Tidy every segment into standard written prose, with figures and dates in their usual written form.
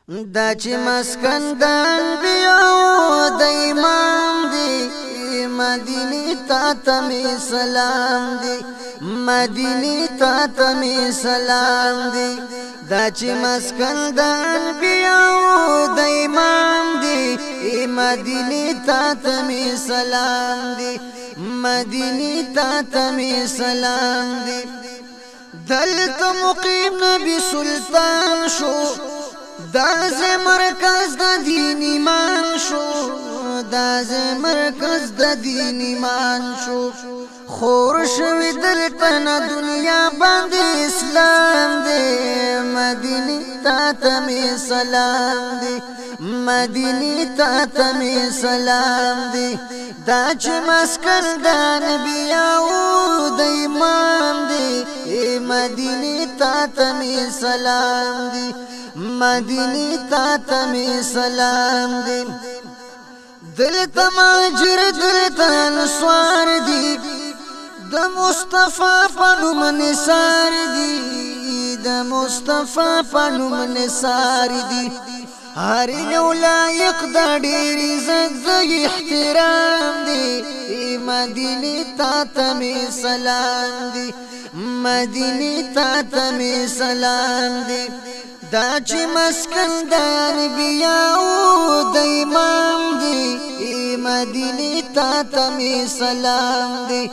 دا چې مسکن د انبیاء د امام دی مدینه ته می سلام دی مدینه ته می سلام دی دا چې مسکن د انبیاء د امام دی مدینه ته می سلام دی مدینه ته می سلام دی دلته مقیم نبی سلطان شو داز مرکز د دین ایمان شو داز مرکز د دین ایمان شو خور شوی دلته نه دنیا باندې اسلام دی مدینه ته می سلام دی مدینه ته می سلام دی دا چې مسکن د انبیاء د امام دی مدینه ته می سلام دی مدینه ته می سلام دی دلته ماجر دلته انصار دی د مصطفی په نوم نثار دی د مصطفی په نوم نثار دی هر یو لایق د ډېر عزت د احترام دی مدینه ته می سلام دی مدینه ته می سلام دی دا چې مسکن د انبیاء د امام دی مدینه ته می سلام دی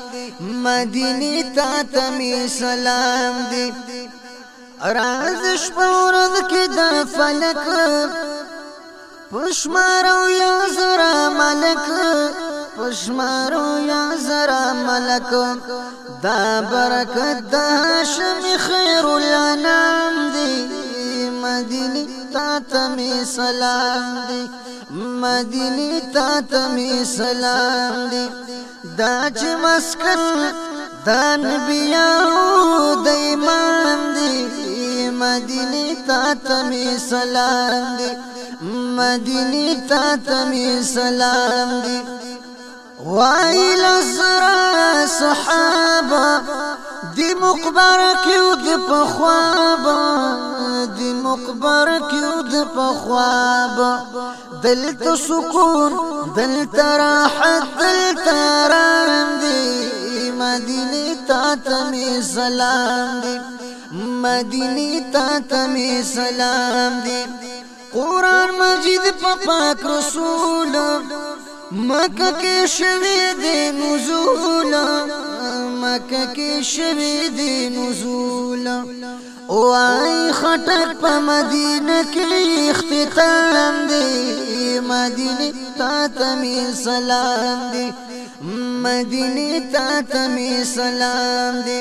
مدینه ته می سلام دی راز شپه ورځ کې د فلک پشمارو یا زرا ملک پشمارو یا زرا ملک دا برکت د هاشم خیر الانام دی مدینه ته می سلام دی مدینه ته می سلام دی دا چې مسکن د انبیاء د امام دی مدینه ته می سلام دی مدینه ته می سلام دی وایل زرا صحابه دی مقبر کیو د پخواب دی مقبر کیو د پخواب دلته سکون دلته راحت دلته آرام دی مدینه ته می سلام دی مدینه ته می سلام دی قرآن مجید په پاک رسول مکه کې شوی دی نزول مکه کې شوی دی نزول او ای خټک په مدینه کې اختتام دی مدینه ته می سلام دی مدینه ته می سلام دی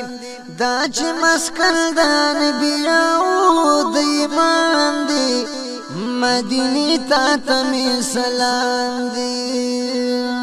دا چې مسکن د انبیاء د امام دی مدینه ته می سلام دی